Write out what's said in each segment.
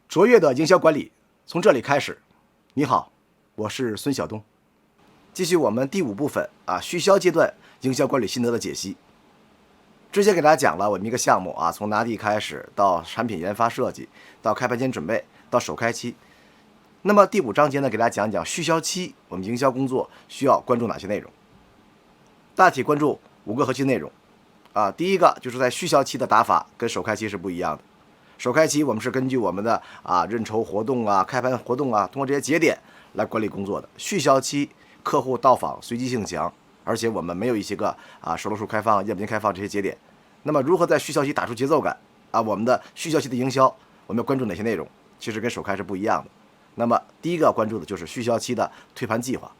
卓越的营销管理从这里开始。你好，我是孙晓东。继续我们第5部分续销阶段营销管理心得的解析。之前给大家讲了我们一个项目从拿地开始到产品研发设计，到开盘前准备，到首开期。那么第5章节呢，给大家讲讲续销期我们营销工作需要关注哪些内容。大体关注5个核心内容第一个就是在续销期的打法跟首开期是不一样的。首开期我们是根据我们的认筹活动开盘活动通过这些节点来管理工作的。续销期客户到访随机性强，而且我们没有一些个售楼处开放、样本间开放这些节点。那么如何在续销期打出节奏感我们的续销期的营销我们要关注哪些内容？其实跟首开是不一样的。那么第一个要关注的就是续销期的推盘计划。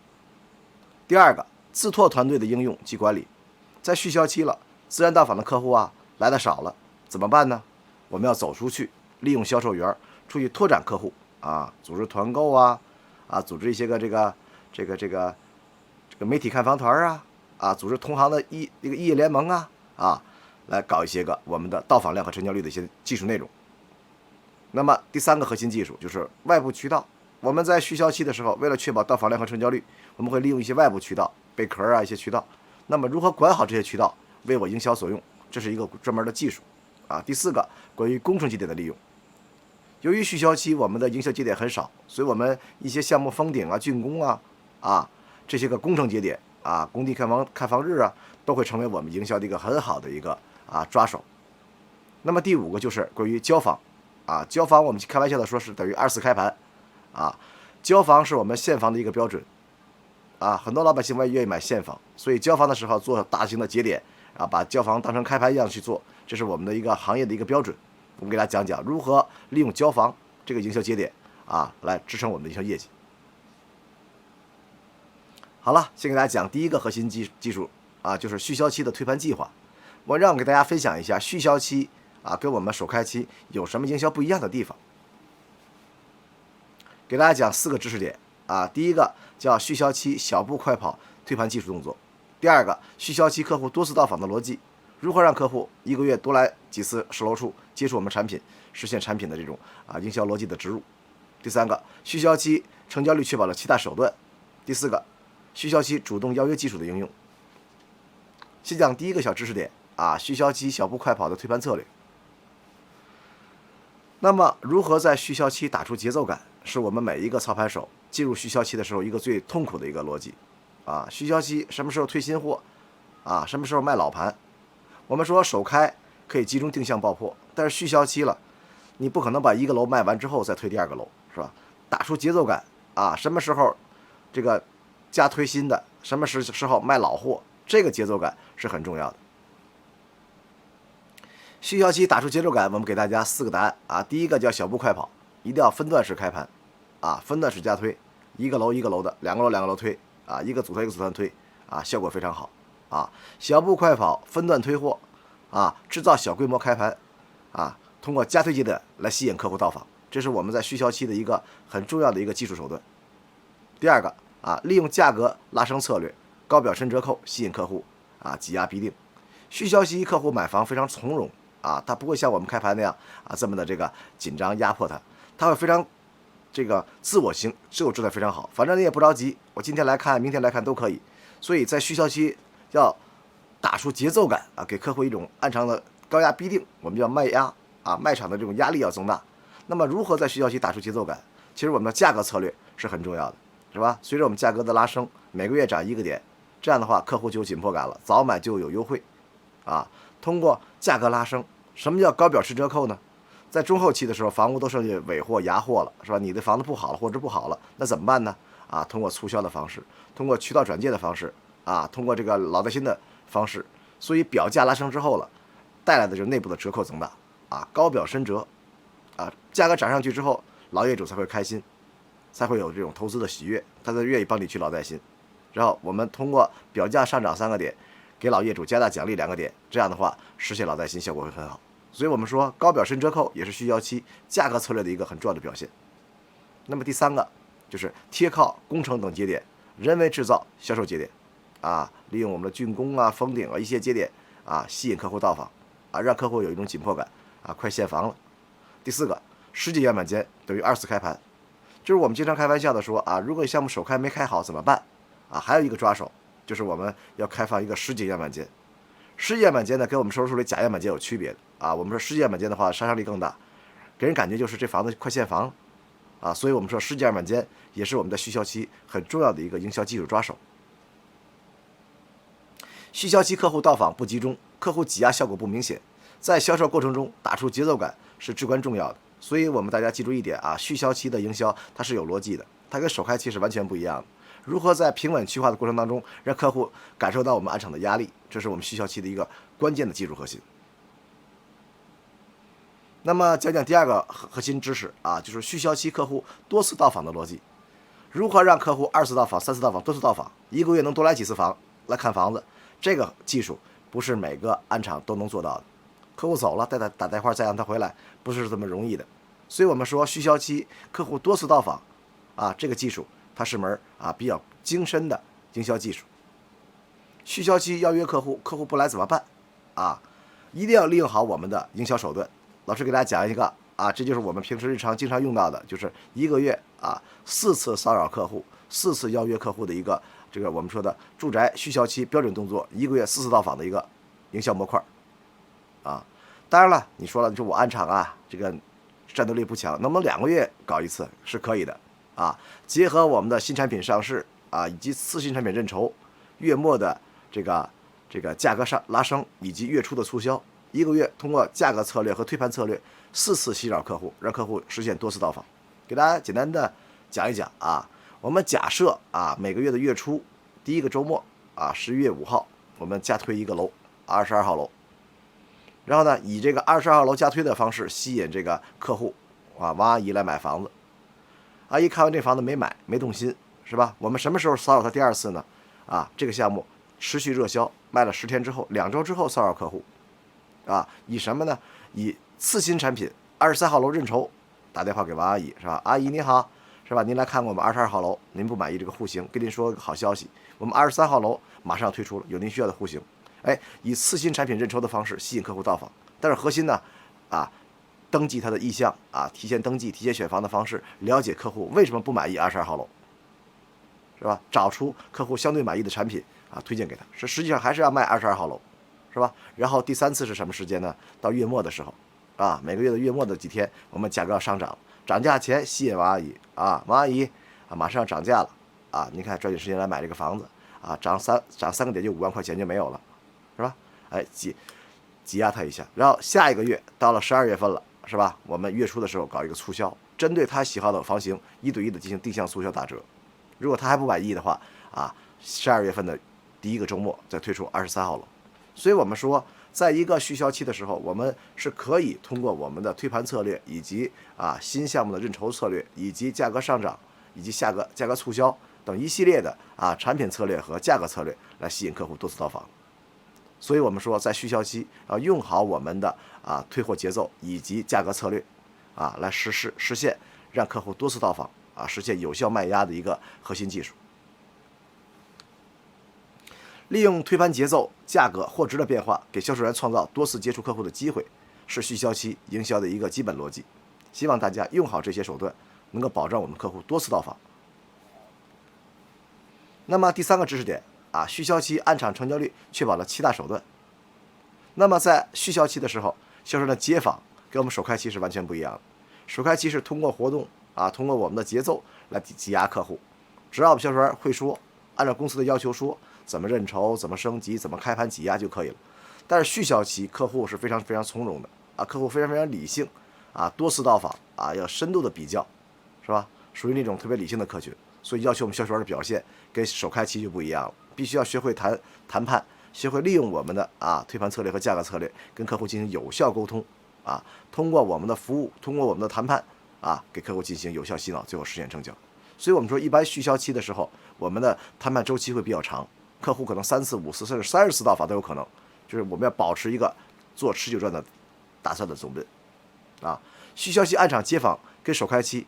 第二个，自拓团队的应用及管理。在续销期了，自然到访的客户来的少了，怎么办呢？我们要走出去，利用销售员出去拓展客户组织团购组织一些个这个媒体看房团组织同行的异业联盟来搞一些个我们的到访量和成交率的一些技术内容。那么第3个核心技术就是外部渠道。我们在续销期的时候，为了确保到访量和成交率，我们会利用一些外部渠道，贝壳一些渠道。那么如何管好这些渠道，为我营销所用，这是一个专门的技术第4个，关于工程节点的利用。由于续销期我们的营销节点很少，所以我们一些项目封顶竣工这些个工程节点工地看房日都会成为我们营销的一个很好的一个抓手。那么第5个就是关于交房交房我们开玩笑的说是等于2次开盘交房是我们现房的一个标准很多老百姓愿意买现房，所以交房的时候做大型的节点把交房当成开盘一样去做，这是我们的一个行业的一个标准。我们给大家讲讲如何利用交房这个营销节点来支撑我们的营销业绩。好了，先给大家讲第1个核心技术就是续销期的推盘计划。让我给大家分享一下续销期跟我们首开期有什么营销不一样的地方。给大家讲4个知识点第一个叫续销期小步快跑推盘技术动作。第2个，续销期客户多次到访的逻辑，如何让客户1个月多来几次售楼处接触我们产品，实现产品的这种营销逻辑的植入。第3个，续销期成交率确保了7大手段。第4个，续销期主动邀约技术的应用。先讲第1个小知识点续销期小步快跑的推盘策略。那么如何在续销期打出节奏感，是我们每一个操盘手进入续销期的时候一个最痛苦的一个逻辑续销期什么时候推新货什么时候卖老盘？我们说首开可以集中定向爆破，但是续销期了，你不可能把1个楼卖完之后再推第2个楼，是吧？打出节奏感什么时候这个加推新的，什么时候卖老货，这个节奏感是很重要的。续销期打出节奏感，我们给大家4个答案第一个叫小步快跑，一定要分段式开盘分段式加推，1个楼1个楼的，2个楼2个楼推1个组团1个组团推效果非常好小步快跑，分段推货制造小规模开盘通过加推节点来吸引客户到访，这是我们在续销期的一个很重要的一个技术手段。第2个利用价格拉升策略，高表深折扣吸引客户挤压逼定。续销期客户买房非常从容他不会像我们开盘那样这么的这个紧张压迫他会非常这个自我状态非常好，反正你也不着急，我今天来看明天来看都可以。所以在续销期要打出节奏感给客户一种暗藏的高压逼定，我们叫卖压卖场的这种压力要增大。那么如何在续销期打出节奏感？其实我们的价格策略是很重要的，是吧？随着我们价格的拉升，每个月涨1个点，这样的话客户就有紧迫感了，早买就有优惠通过价格拉升。什么叫高表示折扣呢？在中后期的时候，房屋都剩下尾货牙货了，是吧？你的房子不好了，或者不好了，那怎么办呢？通过促销的方式，通过渠道转介的方式通过这个老带新的方式，所以表价拉升之后了，带来的就是内部的折扣增大高表深折价格涨上去之后，老业主才会开心，才会有这种投资的喜悦，他才愿意帮你去老带新。然后我们通过表价上涨3个点，给老业主加大奖励2个点，这样的话实现老带新效果会很好。所以我们说高表深折扣也是续销期价格策略的一个很重要的表现。那么第3个就是贴靠工程等节点，人为制造销售节点利用我们的竣工封顶一些节点吸引客户到访让客户有一种紧迫感快现房了。第4个10几月满间等于2次开盘，就是我们经常开玩笑的说啊，如果项目首开没开好怎么办啊？还有一个抓手，就是我们要开放一个10几月满间。10几月满间呢，跟我们说出来假月满间有区别的啊。我们说10几月满间的话，杀伤力更大，给人感觉就是这房子快现房了啊。所以我们说10几月满间也是我们在续销期很重要的一个营销技术抓手。续销期客户到访不集中，客户挤压效果不明显，在销售过程中打出节奏感是至关重要的。所以我们大家记住一点啊，续销期的营销它是有逻辑的，它跟首开期是完全不一样的。如何在平稳去化的过程当中，让客户感受到我们暗场的压力，这是我们续销期的一个关键的技术核心。那么讲讲第二个核心知识啊，就是续销期客户多次到访的逻辑。如何让客户2次到访、3次到访、多次到访，一个月能多来几次房来看房子？这个技术不是每个暗场都能做到的。客户走了，再打电话再让他回来，不是这么容易的。所以我们说续销期客户多次到访啊，这个技术它是门比较精深的营销技术。续销期邀约客户，客户不来怎么办啊？一定要利用好我们的营销手段。老师给大家讲一个啊，这就是我们平时日常经常用到的，就是一个月4次骚扰客户、4次邀约客户的一个这个我们说的住宅续销期标准动作，一个月4次到访的一个营销模块啊。当然了，你说了，你说我暗场这个战斗力不强，能不能2个月搞一次是可以的啊？结合我们的新产品上市以及次新产品认筹，月末的这个价格拉升以及月初的促销，一个月通过价格策略和推盘策略4次洗扰客户，让客户实现多次到访。给大家简单的讲一讲我们假设每个月的月初第一个周末11月5号，我们加推一个楼，22号楼。然后呢，以这个22号楼加推的方式吸引这个客户王阿姨来买房子。阿姨看完这房子没买，没动心，是吧？我们什么时候骚扰她第2次呢？这个项目持续热销，卖了10天之后，2周之后骚扰客户以什么呢？以次新产品23号楼认筹，打电话给王阿姨，是吧？阿姨您好，是吧？您来看我们22号楼，您不满意这个户型，跟您说个好消息，我们23号楼马上推出了有您需要的户型。以次新产品认筹的方式吸引客户到访，但是核心呢，登记他的意向提前登记、提前选房的方式，了解客户为什么不满意22号楼，是吧？找出客户相对满意的产品推荐给他，实际上还是要卖22号楼，是吧？然后第3次是什么时间呢？到月末的时候每个月的月末的几天，我们价格要上涨，涨价前吸引王阿姨王阿姨马上要涨价了您看抓紧时间来买这个房子涨3个点就5万块钱就没有了。是吧？挤压他一下，然后下一个月到了12月份了，是吧？我们月初的时候搞一个促销，针对他喜好的房型1对1的进行定向促销打折。如果他还不满意的话12月份的第1个周末再推出23号楼。所以我们说，在一个续销期的时候，我们是可以通过我们的推盘策略，以及新项目的认筹策略，以及价格上涨，以及价格促销等一系列的产品策略和价格策略来吸引客户多次到访。所以我们说，在续销期用好我们的退货节奏以及价格策略来实现让客户多次到访实现有效卖压的一个核心技术。利用推盘节奏、价格货值的变化，给销售员创造多次接触客户的机会，是续销期营销的一个基本逻辑。希望大家用好这些手段，能够保障我们客户多次到访。那么第3个知识点续销期暗场成交率确保了7大手段。那么在续销期的时候，销售的接访跟我们首开期是完全不一样的。首开期是通过活动通过我们的节奏来挤压客户，只要我们销售员会说，按照公司的要求说怎么认筹、怎么升级、怎么开盘挤压就可以了。但是续销期客户是非常非常从容的客户非常非常理性多次到访要深度的比较，是吧？属于那种特别理性的客群，所以要求我们销售员的表现跟首开期就不一样了。必须要学会谈判，学会利用我们的推盘策略和价格策略，跟客户进行有效沟通通过我们的服务，通过我们的谈判给客户进行有效洗脑，最后实现成交。所以我们说，一般续销期的时候，我们的谈判周期会比较长，客户可能3次、5次甚至30次到访都有可能，就是我们要保持一个做持久战的打算的总论续销期暗场接访跟首开期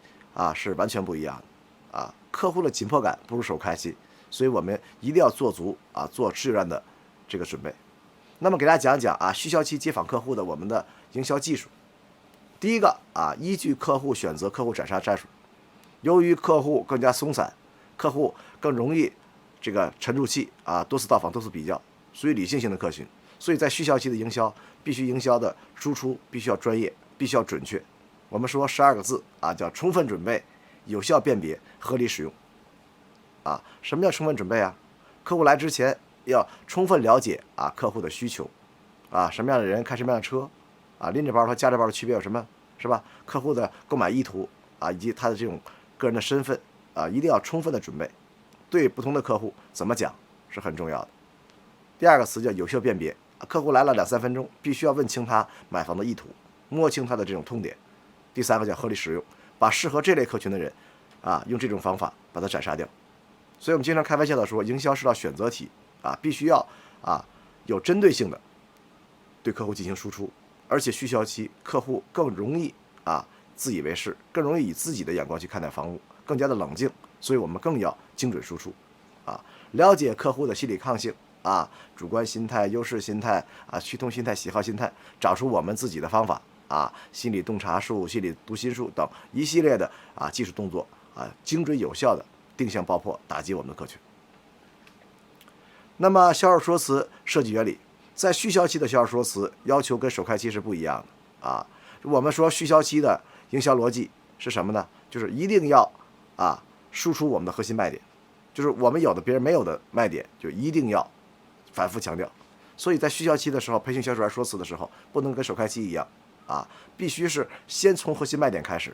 是完全不一样的客户的紧迫感不如首开期。所以我们一定要做足做持久战的这个准备。那么给大家讲讲续销期接访客户的我们的营销技术。第一个依据客户选择客户斩杀战术。由于客户更加松散，客户更容易这个沉住气多次到访，多次比较，属于理性性的客群。所以在续效期的营销，必须营销的输出必须要专业，必须要准确。我们说12个字叫充分准备、有效辨别、合理使用。什么叫充分准备啊？客户来之前要充分了解客户的需求，什么样的人开什么样的车，拎着包和夹着包的区别有什么，是吧？客户的购买意图以及他的这种个人的身份一定要充分的准备。对不同的客户怎么讲是很重要的。第二个词叫有效辨别，客户来了2-3分钟，必须要问清他买房的意图，摸清他的这种痛点。第三个叫合理使用，把适合这类客群的人用这种方法把它斩杀掉。所以我们经常开玩笑的说，营销是道选择题必须要有针对性的对客户进行输出。而且续效期客户更容易自以为是，更容易以自己的眼光去看待房屋，更加的冷静，所以我们更要精准输出了解客户的心理抗性主观心态、优势心态趋同心态、喜好心态，找出我们自己的方法心理洞察术、心理读心术等一系列的技术动作精准有效的定向爆破，打击我们的客群。那么销售说辞设计原理，在续效期的销售说辞要求跟首开期是不一样的我们说续效期的营销逻辑是什么呢？就是一定要输出我们的核心卖点，就是我们有的别人没有的卖点，就一定要反复强调。所以在续效期的时候，培训销售员说辞的时候，不能跟首开期一样必须是先从核心卖点开始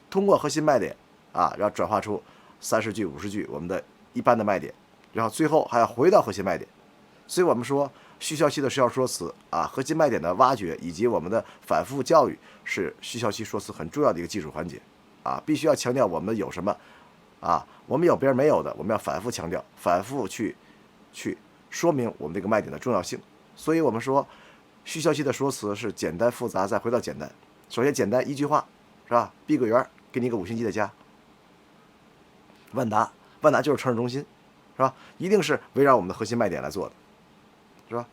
通过核心卖点然后转化出30句、50句我们的一般的卖点，然后最后还要回到核心卖点。所以我们说续效期的销售说辞核心卖点的挖掘以及我们的反复教育是续效期说辞很重要的一个技术环节必须要强调我们有什么我们有别人没有的，我们要反复强调，反复去说明我们这个卖点的重要性。所以我们说续效期的说辞是简单复杂再回到简单。首先简单一句话是吧？闭个圆，给你一个5星级的加。问答就是城市中心是吧？一定是围绕我们的核心卖点来做的，是吧？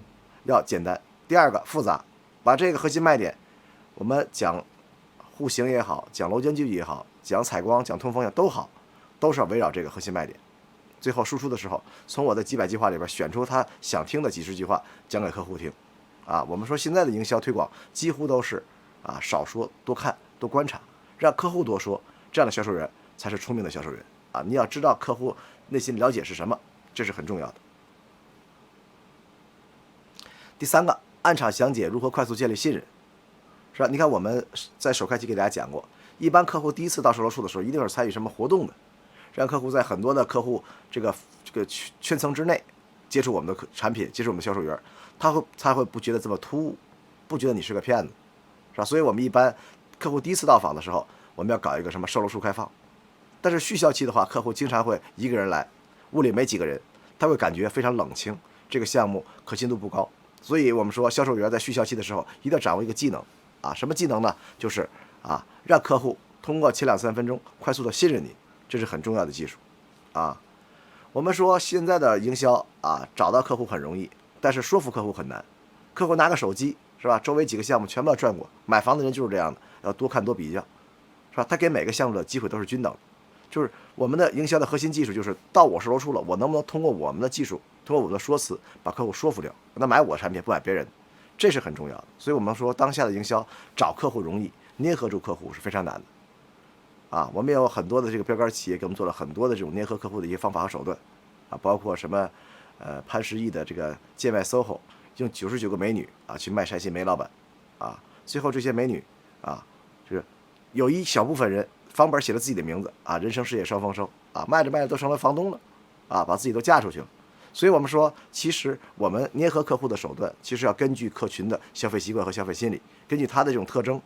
要简单。第二个复杂，把这个核心卖点，我们讲户型也好，讲楼间距也好，讲采光、讲通风也都好，都是要围绕这个核心卖点。最后输出的时候，从我的几百句话里边选出他想听的几十句话讲给客户听我们说现在的营销推广几乎都是少说多看多观察，让客户多说，这样的销售员才是聪明的销售员你要知道客户内心了解是什么，这是很重要的。第三个，按场详解如何快速建立信任，是吧？你看我们在首开期给大家讲过，一般客户第一次到售楼处的时候，一定是参与什么活动的，让客户在很多的客户这个圈层之内接触我们的产品，接触我们的销售员，他会不觉得这么突兀，不觉得你是个骗子，是吧？所以我们一般客户第一次到访的时候，我们要搞一个什么售楼处开放。但是续效期的话，客户经常会一个人来，屋里没几个人，他会感觉非常冷清，这个项目可信度不高。所以我们说销售员在续效期的时候一定要掌握一个技能什么技能呢？就是让客户通过前2-3分钟快速的信任你，这是很重要的技术我们说现在的营销找到客户很容易，但是说服客户很难。客户拿个手机是吧，周围几个项目全部要转过，买房的人就是这样的，要多看多比较，是吧？他给每个项目的机会都是均等的。就是我们的营销的核心技术，就是到我售楼处了，我能不能通过我们的技术，通过我们的说辞，把客户说服掉，让他买我的产品，不买别人的，这是很重要的。所以我们说当下的营销找客户容易，捏合住客户是非常难的我们有很多的这个标杆企业给我们做了很多的这种捏合客户的一些方法和手段包括什么潘石屹的这个建外 SOHO 用99个美女去卖晒新煤老板最后这些美女就是有一小部分人房本写了自己的名字人生事业双丰收卖着卖着都成了房东了把自己都嫁出去了。所以我们说其实我们捏合客户的手段其实要根据客群的消费习惯和消费心理，根据他的这种特征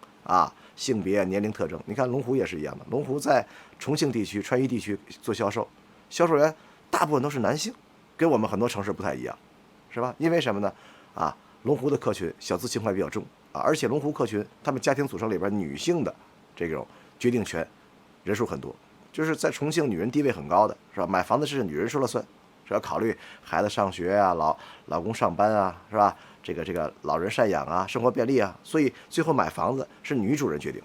性别年龄特征。你看龙湖也是一样的，龙湖在重庆地区川渝地区做销售，销售员大部分都是男性，跟我们很多城市不太一样，是吧？因为什么呢龙湖的客群小资情怀比较重而且龙湖客群他们家庭组成里边女性的这种决定权人数很多，就是在重庆女人地位很高的，是吧？买房子是女人说了算，是要考虑孩子上学老公上班是吧？这个老人赡养啊，生活便利啊，所以最后买房子是女主人决定，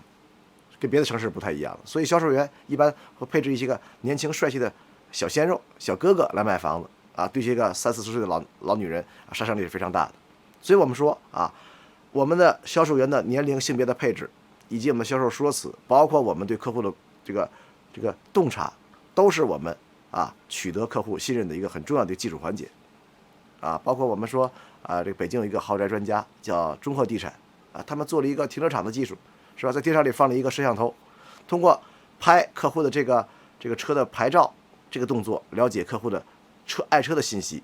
跟别的城市不太一样。所以销售员一般会配置一些个年轻帅气的小鲜肉、小哥哥来卖房子啊，对这个30-40岁的老女人啊，杀伤力是非常大的。所以我们说啊，我们的销售员的年龄、性别的配置，以及我们的销售说辞，包括我们对客户的这个洞察，都是我们取得客户信任的一个很重要的技术环节啊。包括我们说这个北京有一个豪宅专家叫中赫地产啊，他们做了一个停车场的技术，是吧？在停车场里放了一个摄像头，通过拍客户的这个车的牌照这个动作，了解客户的爱车的信息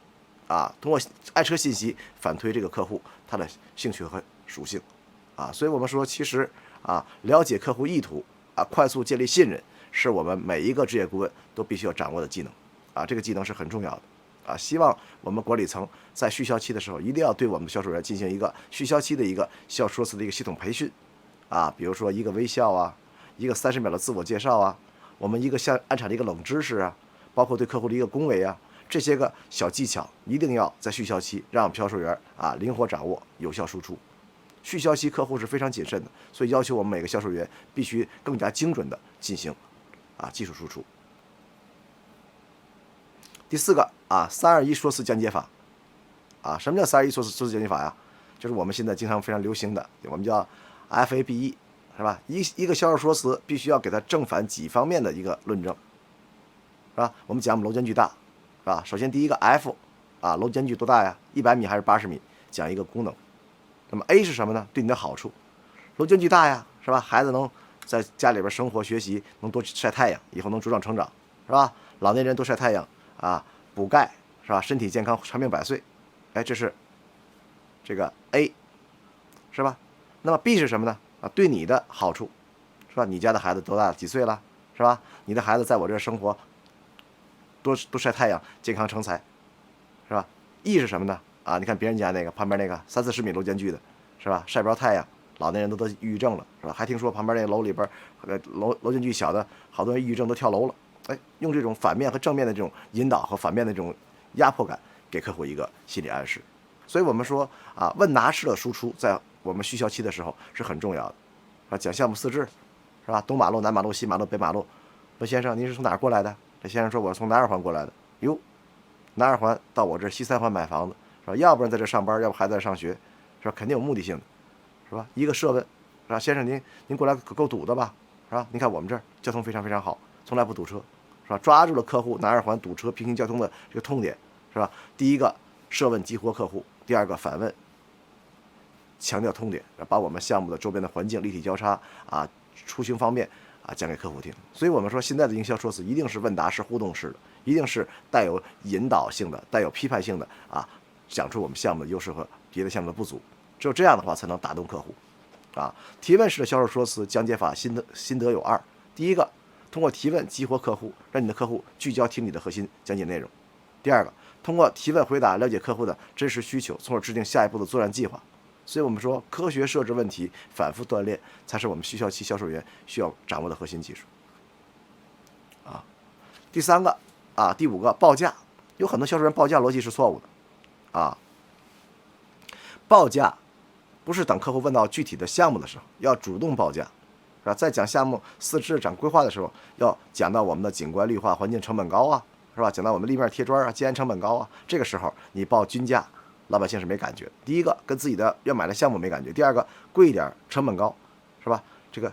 啊，通过爱车信息反推这个客户他的兴趣和属性啊。所以我们说，其实了解客户意图快速建立信任，是我们每一个职业顾问都必须要掌握的技能啊。这个技能是很重要的啊。希望我们管理层在续销期的时候，一定要对我们的销售员进行一个续销期的一个销售说辞的一个系统培训啊。比如说一个微笑啊，一个30秒的自我介绍啊，我们一个像暗场的一个冷知识啊，包括对客户的一个恭维啊，这些个小技巧一定要在续销期让销售员灵活掌握，有效输出。续销期客户是非常谨慎的，所以要求我们每个销售员必须更加精准的进行技术输出。第4个321说辞讲解法什么叫321说辞讲解法呀？就是我们现在经常非常流行的，我们叫 FABE， 是吧？一个销售说辞必须要给它正反几方面的一个论证，是吧？我们讲楼间距大，是吧？首先第一个 F 楼间距多大呀？100米还是80米？讲一个功能。那么 A 是什么呢？对你的好处，楼间距大呀，是吧？孩子能在家里边生活学习，能多晒太阳，以后能茁壮成长，是吧？老年人多晒太阳补钙，是吧？身体健康，长命百岁，这是这个 A， 是吧？那么 B 是什么呢？对你的好处，是吧？你家的孩子多大？几岁了？是吧？你的孩子在我这生活，多晒太阳，健康成才，是吧？ E 是什么呢？你看别人家那个旁边那个30-40米楼间距的，是吧？晒不着太阳，老年人都得抑郁症了，是吧？还听说旁边那个楼里边，楼间距小的，好多人抑郁症都跳楼了。用这种反面和正面的这种引导和反面的这种压迫感，给客户一个心理暗示。所以我们说问答式的输出在我们续销期的时候是很重要的讲项目4至，是吧？东马路、南马路、西马路、北马路。说先生，您是从哪儿过来的？这先生说我是从南二环过来的。哟，南二环到我这西3环买房子，是吧？要不然在这上班，要不孩子在上学，是吧？肯定有目的性的，是吧？一个设问，是吧？先生您过来可够堵的吧？是吧？您看我们这儿交通非常非常好，从来不堵车，是吧？抓住了客户南二环堵车、平行交通的这个痛点，是吧？第一个设问激活客户，第二个反问，强调痛点，把我们项目的周边的环境立体交叉出行方便讲给客户听。所以我们说现在的营销说辞一定是问答式、互动式的，一定是带有引导性的、带有批判性的讲出我们项目的优势和别的项目的不足。只有这样的话才能打动客户提问式的销售说辞讲解法心得有2：第一个，通过提问激活客户，让你的客户聚焦听你的核心讲解内容；第二个，通过提问回答了解客户的真实需求，从而制定下一步的作战计划。所以我们说，科学设置问题，反复锻炼，才是我们续销期销售员需要掌握的核心技术第3个第5个，报价。有很多销售员报价逻辑是错误的报价不是等客户问到具体的项目的时候要主动报价，是吧？在讲项目4至讲规划的时候，要讲到我们的景观绿化环境成本高是吧？讲到我们立面贴砖建安成本高这个时候你报均价，老百姓是没感觉。第一个跟自己的要买的项目没感觉，第二个贵一点成本高，是吧？这个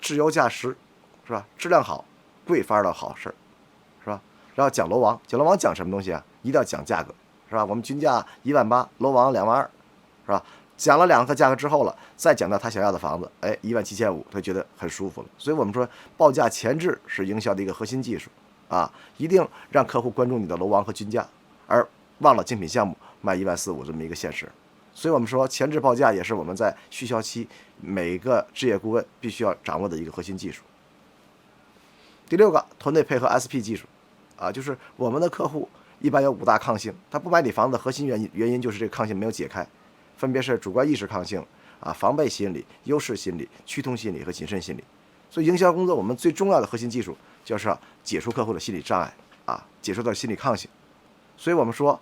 质优价实，是吧？质量好，贵反而倒好事，是吧？然后讲楼王，讲楼王讲什么东西一定要讲价格，是吧？我们均价18000，楼王22000，是吧？讲了2个价格之后了，再讲到他想要的房子，17500，他觉得很舒服了。所以我们说报价前置是营销的一个核心技术一定让客户关注你的楼王和均价，而忘了精品项目卖14500这么一个现实。所以我们说前置报价也是我们在续销期每个置业顾问必须要掌握的一个核心技术。第6个，团队配合 SP 技术就是我们的客户一般有5大抗性，他不买你房子的核心原因就是这个抗性没有解开，分别是主观意识抗性防备心理、优势心理、趋同心理和谨慎心理。所以营销工作我们最重要的核心技术就是要解除客户的心理障碍解除他的心理抗性。所以我们说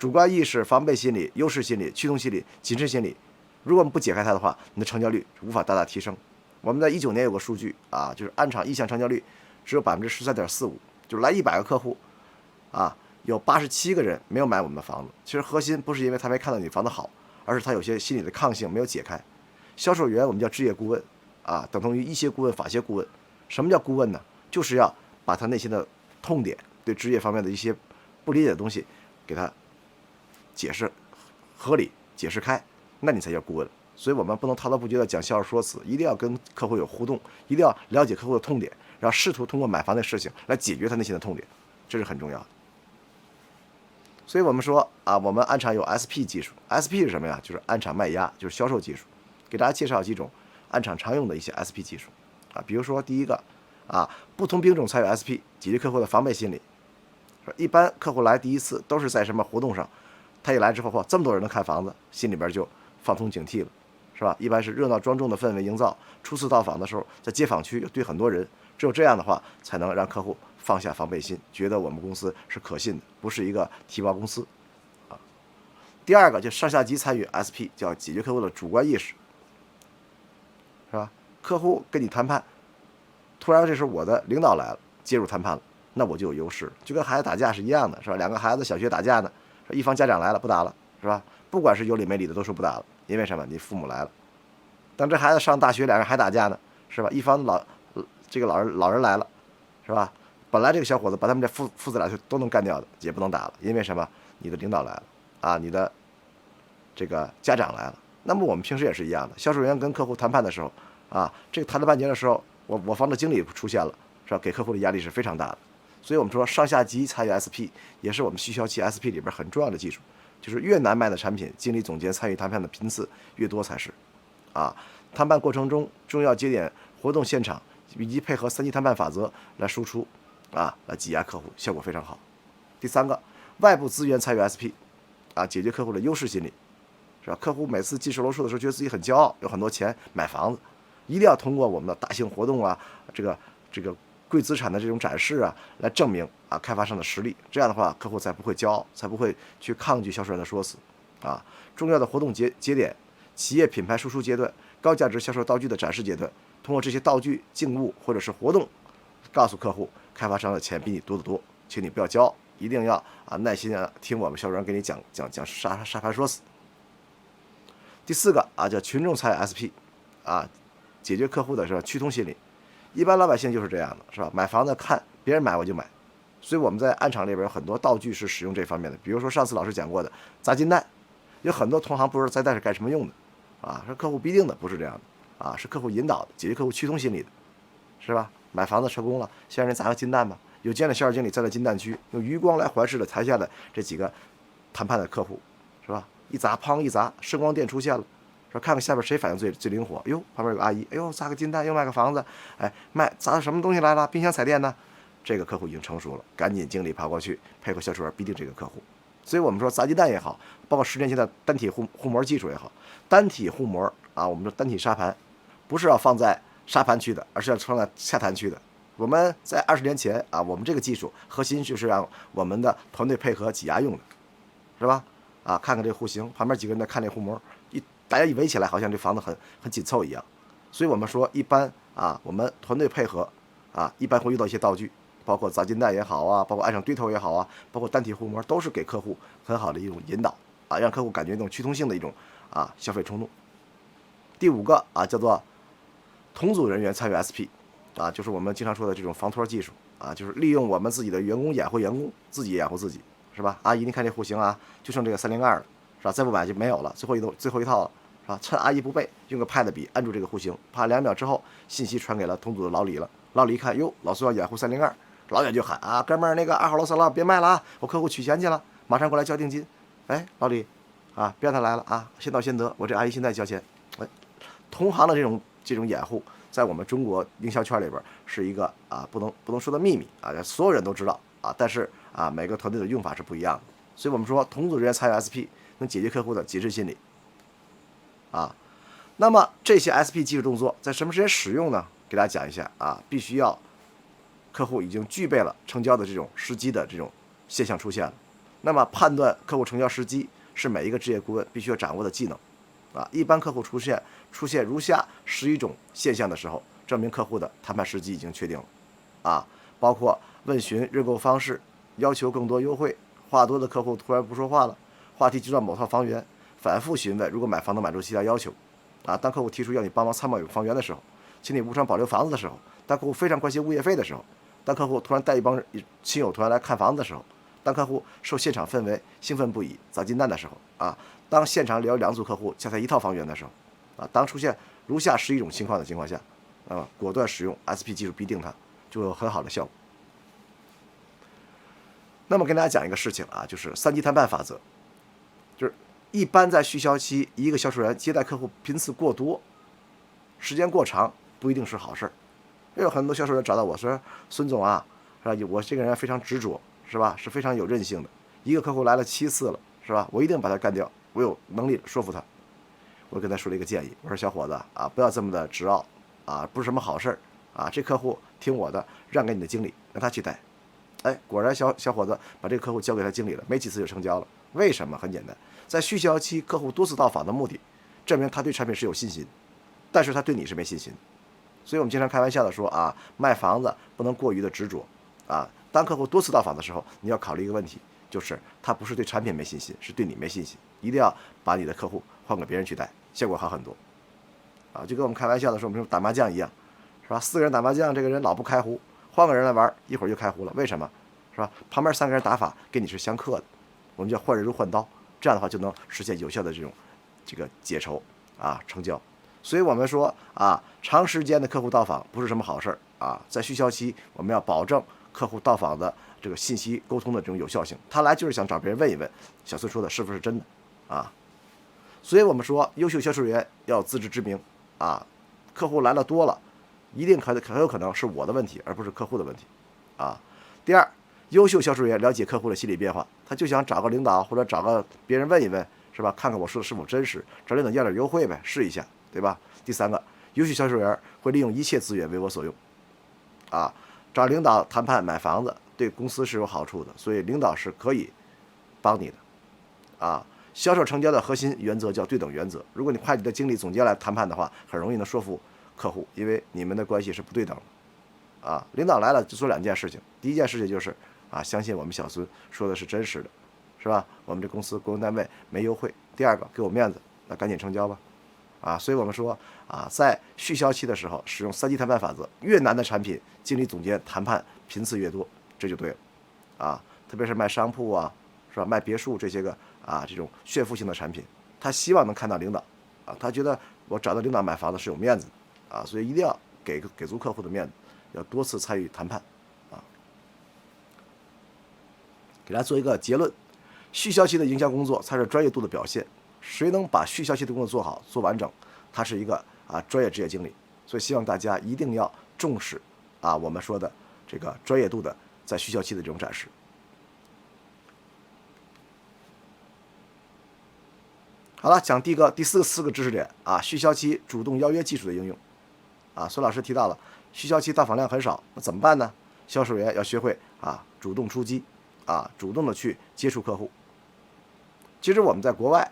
主观意识、防备心理、优势心理、驱动心理、谨慎心理，如果我们不解开它的话，你的成交率无法大大提升。我们在19年有个数据啊，就是按场意向成交率只有13.45%，就是来100个客户啊，有87个人没有买我们的房子。其实核心不是因为他没看到你房子好，而是他有些心理的抗性没有解开。销售员我们叫置业顾问啊，等同于医学顾问、法学顾问。什么叫顾问呢？就是要把他内心的痛点，对置业方面的一些不理解的东西，给他解释合理，解释开，那你才叫顾问。所以我们不能滔滔不绝的讲销售说辞，一定要跟客户有互动，一定要了解客户的痛点，然后试图通过买房的事情来解决他内心的痛点，这是很重要的。所以我们说啊，我们暗场有 SP 技术 ，SP 是什么呀？就是暗场卖压，就是销售技术。给大家介绍几种暗场常用的一些 SP 技术啊，比如说第一个啊，不同兵种参与 SP， 解决客户的防备心理。一般客户来第一次都是在什么活动上，他一来之后，嚯，这么多人能看房子，心里边就放松警惕了，是吧？一般是热闹庄重的氛围营造，初次到访的时候，在街坊区有对很多人，只有这样的话，才能让客户放下防备心，觉得我们公司是可信的，不是一个提包公司啊。第二个就上下级参与 SP， 叫解决客户的主观意识，是吧？客户跟你谈判，突然这时候我的领导来了，介入谈判了，那我就有优势，就跟孩子打架是一样的，是吧？两个孩子小学打架呢，一方家长来了不打了，是吧？不管是有理没理的都说不打了，因为什么？你父母来了。等这孩子上大学，两个人还打架呢，是吧？一方老人来了，是吧？本来这个小伙子把他们这父子俩都能干掉的，也不能打了，因为什么？你的领导来了啊，你的这个家长来了。那么我们平时也是一样的，销售员跟客户谈判的时候啊，这个谈了半截的时候，我方的经理出现了，是吧？给客户的压力是非常大的。所以我们说上下级参与 SP 也是我们续销期 SP 里边很重要的技术，就是越难卖的产品，经理总监参与谈判的频次越多才是。啊，谈判过程中重要节点、活动现场以及配合3级谈判法则来输出，啊，来挤压客户，效果非常好。第三个，外部资源参与 SP， 啊，解决客户的优势心理，是吧？客户每次进售楼处的时候，觉得自己很骄傲，有很多钱买房子，一定要通过我们的大型活动啊，这个贵资产的这种展示啊，来证明啊开发商的实力。这样的话，客户才不会骄傲，才不会去抗拒销售员的说辞。啊，重要的活动节点、企业品牌输出阶段、高价值销售道具的展示阶段，通过这些道具、静物或者是活动，告诉客户开发商的钱比你多得多，请你不要骄傲，一定要啊耐心啊听我们销售员给你讲沙盘说辞。第四个啊叫群众参与 SP， 啊，解决客户的是吧趋同心理。一般老百姓就是这样的，是吧？买房子看别人买我就买，所以我们在暗场里边有很多道具是使用这方面的，比如说上次老师讲过的砸金蛋，有很多同行不知道砸蛋是干什么用的，啊，是客户逼定的，不是这样的，啊，是客户引导的，解决客户趋同心理的，是吧？买房子成功了，先让人砸个金蛋吧。有见的销售经理站在金蛋区，用余光来环视着台下的这几个谈判的客户，是吧？一砸，砰一砸，声光电出现了。说看看下边谁反应最灵活。哟，旁边有个阿姨，哎呦，砸个金蛋又卖个房子，哎，砸什么东西来了？冰箱彩电呢？这个客户已经成熟了，赶紧经理跑过去配合销售员逼定这个客户。所以我们说砸金蛋也好，包括10年前的单体护膜技术也好，单体护膜啊，我们说单体沙盘，不是要放在沙盘区的，而是要放在下盘区的。我们在20年前啊，我们这个技术核心就是让我们的团队配合挤压用的，是吧？啊，看看这户型，旁边几个人在看这护膜，大家一围起来，好像这房子很紧凑一样。所以我们说，一般啊，我们团队配合啊，一般会遇到一些道具，包括砸金蛋也好啊，包括按上堆头也好啊，包括单体护膜，都是给客户很好的一种引导啊，让客户感觉那种趋同性的一种啊消费冲动。第5个啊，叫做同组人员参与 SP， 啊，就是我们经常说的这种防托技术啊，就是利用我们自己的员工掩护员工，自己掩护自己，是吧？阿姨，您看这户型啊，就剩这个302了，是吧？再不买就没有了，最后一套了。是吧？趁阿姨不备，用个 pad 笔按住这个户型，怕2秒之后信息传给了同组的老李了。老李一看，哟，老孙要掩护302，老远就喊啊，哥们儿，那个2号楼3号别卖了啊，我客户取钱去了，马上过来交定金。哎，老李，啊，别让他来了啊，先到先得，我这阿姨现在交钱。哎，同行的这种掩护，在我们中国营销圈里边是一个啊不能说的秘密啊，所有人都知道啊，但是啊每个团队的用法是不一样的，所以我们说同组人员参与 SP 能解决客户的谨慎心理。啊，那么这些 SP 技术动作在什么时间使用呢？给大家讲一下啊，必须要客户已经具备了成交的这种时机的这种现象出现了，那么判断客户成交时机是每一个置业顾问必须要掌握的技能。一般客户出现如下11种现象的时候，证明客户的谈判时机已经确定了。包括问询认购方式，要求更多优惠，话多的客户突然不说话了，话题集中某套房源，反复询问如果买房能满足其他要求。当客户提出要你帮忙参谋有房源的时候，请你无偿保留房子的时候，当客户非常关心物业费的时候，当客户突然带一帮亲友团来看房子的时候，当客户受现场氛围兴奋不已砸金蛋的时候，当现场聊2组客户加在一套房源的时候，当出现如下11种情况的情况下，果断使用 SP 技术逼定它，就有很好的效果。那么跟大家讲一个事情就是3级谈判法则，就是一般在续销期，一个销售员接待客户频次过多，时间过长，不一定是好事儿。有很多销售员找到我说：“孙总是吧？我这个人非常执着，是吧？是非常有韧性的。一个客户来了7次了，是吧？我一定把他干掉，我有能力说服他。”我跟他说了一个建议，我说：“小伙子不要这么的执拗不是什么好事儿这客户听我的，让给你的经理，让他去带。”果然小伙子把这个客户交给他经理了，没几次就成交了。为什么？很简单，在续销期，客户多次到访的目的，证明他对产品是有信心，但是他对你是没信心。所以我们经常开玩笑的说卖房子不能过于的执着当客户多次到访的时候，你要考虑一个问题，就是他不是对产品没信心，是对你没信心。一定要把你的客户换给别人去带，效果好很多就跟我们开玩笑的时候，我们说打麻将一样，是吧？4个人打麻将，这个人老不开胡，换个人来玩，一会儿就开胡了。为什么？是吧？旁边3个人打法跟你是相克的，我们叫换人如换刀，这样的话就能实现有效的这个解愁成交。所以我们说长时间的客户到访不是什么好事儿在续销期，我们要保证客户到访的这个信息沟通的这种有效性。他来就是想找别人问一问小孙说的是不是真的所以我们说优秀销售员要有自知之明客户来了多了，一定很有可能是我的问题，而不是客户的问题第二，优秀销售员了解客户的心理变化，他就想找个领导或者找个别人问一问，是吧？看看我说的是否真实，找领导要点优惠呗，试一下，对吧？第3个，优秀销售员会利用一切资源为我所用找领导谈判买房子对公司是有好处的，所以领导是可以帮你的销售成交的核心原则叫对等原则。如果你派你的经理总监来谈判的话，很容易能说服客户，因为你们的关系是不对等的领导来了就做2件事情，第一件事情就是相信我们小孙说的是真实的，是吧？我们这公司国营单位没优惠。第2个，给我面子，那赶紧成交吧所以我们说在续销期的时候使用3级谈判法则，越难的产品经理总监谈判频次越多，这就对了特别是卖商铺是吧？卖别墅这些个这种炫富性的产品，他希望能看到领导他觉得我找到领导买房子是有面子的所以一定要给足客户的面子，要多次参与谈判给大家做一个结论，续销期的营销工作才是专业度的表现。谁能把续销期的工作做好做完整，他是一个专业职业经理。所以希望大家一定要重视我们说的这个专业度的在续销期的这种展示。好了，讲第4个知识点续销期主动邀约技术的应用孙老师提到了续销期到访量很少，那怎么办呢？销售员要学会主动出击主动的去接触客户。其实我们在国外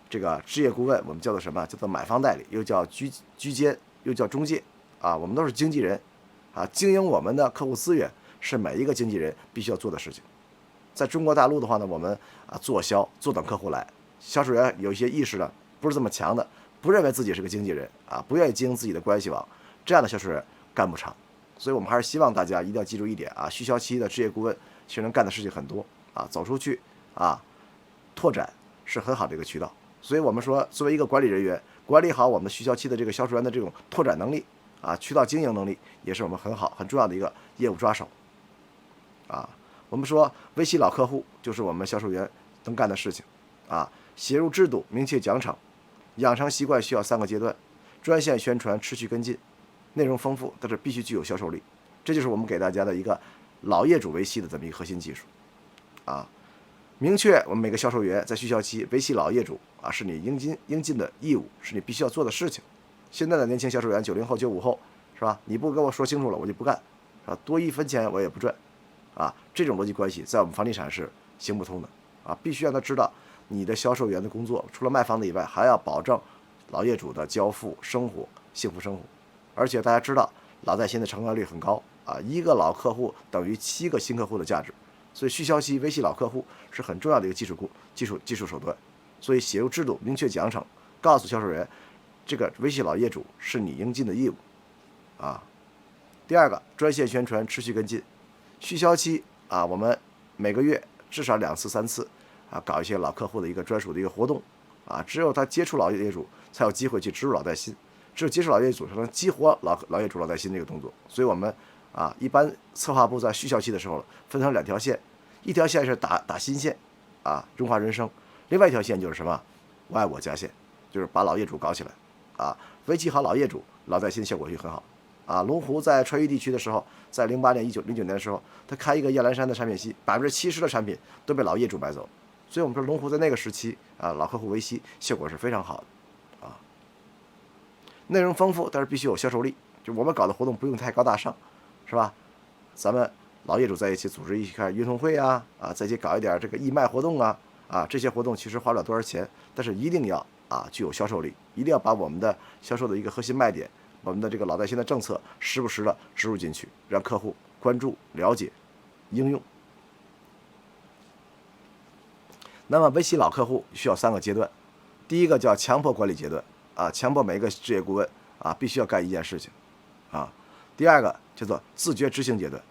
这个置业顾问我们叫做什么？叫做买方代理，又叫居间，又叫中介我们都是经纪人经营我们的客户资源是每一个经纪人必须要做的事情。在中国大陆的话呢，我们做销坐等客户来，销售员有一些意识呢不是这么强的，不认为自己是个经纪人不愿意经营自己的关系网，这样的销售员干不长。所以我们还是希望大家一定要记住一点续销期的置业顾问其实能干的事情很多走出去拓展是很好的一个渠道。所以我们说作为一个管理人员，管理好我们续销期的这个销售员的这种拓展能力渠道经营能力，也是我们很重要的一个业务抓手我们说维系老客户就是我们销售员能干的事情写入制度，明确奖惩，养成习惯需要3个阶段，专线宣传，持续跟进，内容丰富，但是必须具有销售力。这就是我们给大家的一个老业主维系的这么一个核心技术明确我们每个销售员在续销期维系老业主是你应尽的义务，是你必须要做的事情。现在的年轻销售员90后95后是吧？你不跟我说清楚了，我就不干多1分钱我也不赚这种逻辑关系在我们房地产是行不通的啊！必须让他知道，你的销售员的工作除了卖房子以外，还要保证老业主的交付、生活、幸福生活。而且大家知道，老带新的成交率很高啊，一个老客户等于7个新客户的价值，所以续销期维系老客户是很重要的一个技术手段。所以写入制度，明确奖惩，告诉销售员，这个维系老业主是你应尽的义务啊。第二个，专线宣传，持续跟进。续销期啊，我们每个月至少2次3次啊，搞一些老客户的一个专属的一个活动啊，只有他接触老业主，才有机会去植入老带新，只有接触老业主才能激活老业主老带新这个动作。所以我们啊，一般策划部在续销期的时候分成2条线，一条线是打新线啊，荣华人生，另外一条线就是什么，我爱我家线，就是把老业主搞起来啊，维系好老业主，老带新效果会很好啊。龙湖在川渝地区的时候，在08年、09年的时候，他开一个燕兰山的产品系，70%的产品都被老业主买走，所以我们说龙湖在那个时期啊，老客户维系效果是非常好的啊。内容丰富，但是必须有销售力，就我们搞的活动不用太高大上，是吧？咱们老业主在一起组织一起开运动会啊，在一起搞一点这个义卖活动啊，这些活动其实花不了多少钱，但是一定要具有销售力，一定要把我们的销售的一个核心卖点，我们的这个老带新的政策时不时的植入进去，让客户关注、了解、应用。那么维系老客户需要3个阶段，第一个叫强迫管理阶段强迫每一个职业顾问必须要干一件事情第二个叫做自觉执行阶段，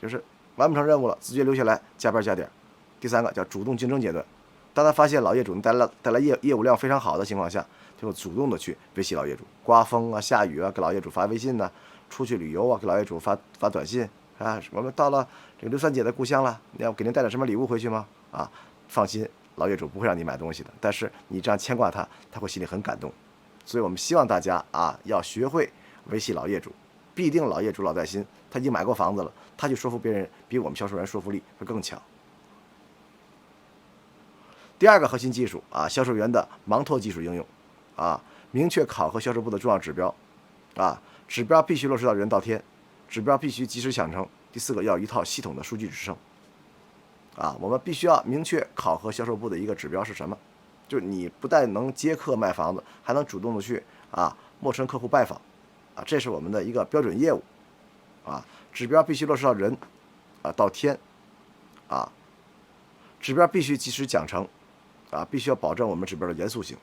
就是完不成任务了，自觉留下来加班加点。第三个叫主动竞争阶段，当他发现老业主带来业务量非常好的情况下，就主动的去维系老业主，刮风啊、下雨啊，给老业主发微信呢；出去旅游啊，给老业主发短信我们到了这个刘三姐的故乡了，你要给您带点什么礼物回去吗？放心，老业主不会让你买东西的，但是你这样牵挂他，他会心里很感动。所以我们希望大家要学会维系老业主，必定老业主老带新，他已经买过房子了，他去说服别人，比我们销售员说服力会更强。第二个核心技术销售员的盲拓技术应用明确考核销售部的重要指标指标必须落实到人到天，指标必须及时响应。第4个要有一套系统的数据支撑我们必须要明确考核销售部的一个指标是什么，就是你不但能接客卖房子，还能主动的去陌生客户拜访这是我们的一个标准业务指标必须落实到人到天指标必须及时奖惩必须要保证我们指标的严肃性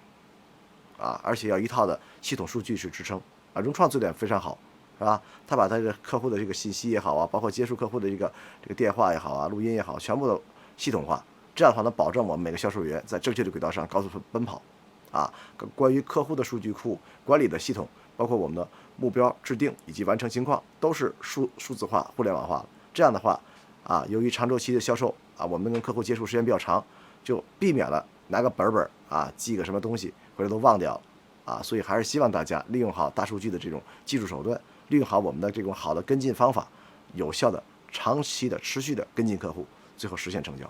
而且要一套的系统数据去支撑融创这点非常好，是吧？他把他的客户的这个信息也好包括接触客户的这个电话也好录音也好，全部都系统化，这样的话能保证我们每个销售员在正确的轨道上高速奔跑关于客户的数据库管理的系统，包括我们的目标制定以及完成情况，都是数字化、互联网化了。这样的话由于长周期的销售我们跟客户接触时间比较长，就避免了拿个本记个什么东西或者都忘掉了所以还是希望大家利用好大数据的这种技术手段，利用好我们的这种好的跟进方法，有效的长期的持续的跟进客户，最后实现成交。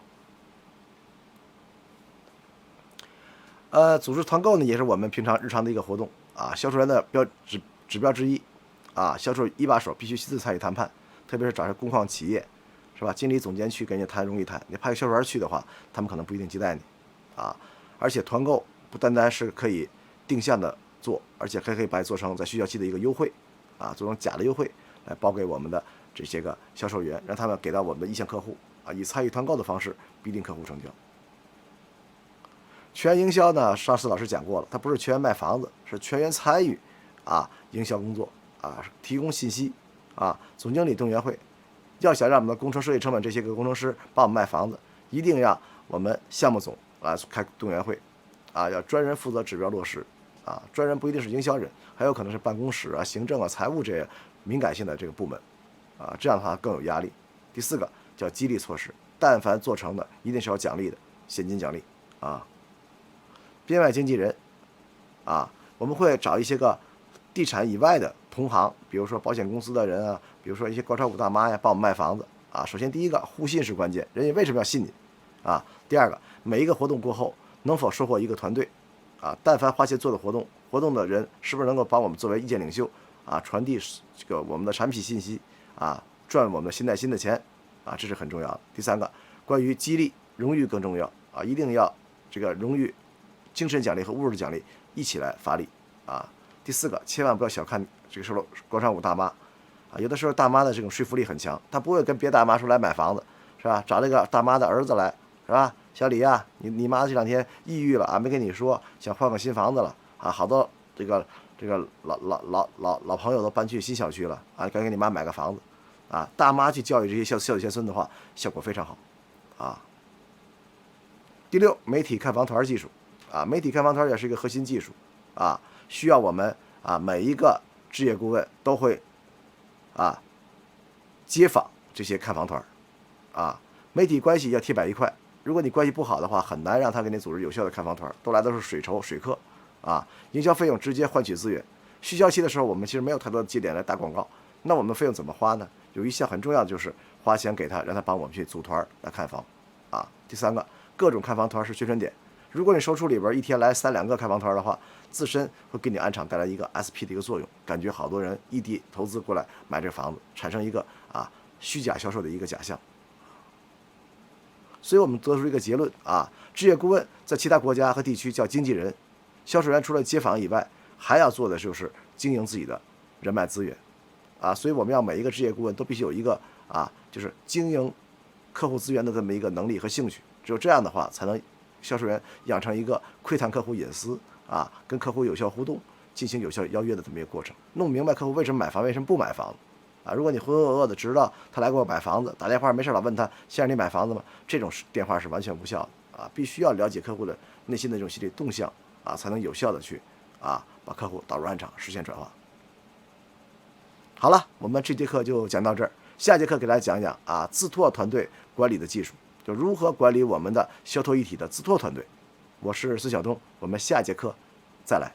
组织团购呢，也是我们平常日常的一个活动销售员的指标之一销售一把手必须亲自参与谈判，特别是找些工矿企业，是吧？经理总监去跟人家谈容易谈，你派个销售员去的话，他们可能不一定接待你而且团购不单单是可以定向的做，而且还可以把它做成在续销期的一个优惠做成假的优惠来包给我们的这些个销售员，让他们给到我们的意向客户以参与团购的方式逼定客户成交。全员营销呢，上次老师讲过了，它不是全员卖房子，是全员参与营销工作提供信息总经理动员会。要想让我们的工程设计成本这些个工程师帮我们卖房子，一定让我们项目总开动员会要专人负责指标落实专人不一定是营销人，还有可能是办公室行政财务这些敏感性的这个部门这样的话更有压力。第4个叫激励措施，但凡做成的一定是要奖励的，现金奖励编外经纪人我们会找一些个地产以外的同行，比如说保险公司的人比如说一些高炒股大妈帮我们卖房子首先第一个互信是关键，人家为什么要信你第二个每一个活动过后能否收获一个团队但凡花钱做的活动的人是不是能够把我们作为意见领袖传递这个我们的产品信息赚我们的新带新的钱这是很重要的。第3个关于激励荣誉更重要啊，一定要这个荣誉、精神奖励和物质奖励一起来发力啊。第4个，千万不要小看这个广场舞大妈啊，有的时候大妈的这种说服力很强，她不会跟别大妈说来买房子，是吧？找这个大妈的儿子来，是吧？小李啊，你妈这2天抑郁了啊，没跟你说想换个新房子了啊，好多这个老朋友都搬去新小区了啊，该给你妈买个房子啊。大妈去教育这些孝子贤孙的话，效果非常好啊。第6，媒体看房团技术啊，媒体看房团也是一个核心技术啊，需要我们啊每一个置业顾问都会啊接访这些看房团啊，媒体关系要铁板一块。如果你关系不好的话，很难让他给你组织有效的看房团，都来都是水筹水客啊，营销费用直接换取资源。续销期的时候，我们其实没有太多的节点来打广告，那我们费用怎么花呢？有一项很重要的就是花钱给他，让他帮我们去组团来看房啊。第3个，各种看房团是宣传点。如果你售出里边一天来3、2个看房团的话，自身会给你安场带来一个 SP 的一个作用，感觉好多人异地投资过来买这个房子，产生一个虚假销售的一个假象。所以我们得出一个结论啊，置业顾问在其他国家和地区叫经纪人，销售员除了接访以外，还要做的就是经营自己的人脉资源啊。所以我们要每一个置业顾问都必须有一个就是经营客户资源的这么一个能力和兴趣，只有这样的话，才能销售员养成一个窥探客户隐私啊，跟客户有效互动，进行有效邀约的这么一个过程，弄明白客户为什么买房，为什么不买房啊。如果你浑浑噩噩的知道他来给我买房子，打电话没事老问他先生你买房子吗？这种电话是完全无效的啊，必须要了解客户的内心的这种心理动向啊，才能有效的去把客户导入案场，实现转化。好了，我们这节课就讲到这儿，下节课给大家讲讲自拓团队管理的技术，就如何管理我们的销拓一体的自拓团队。我是孙晓东，我们下节课再来。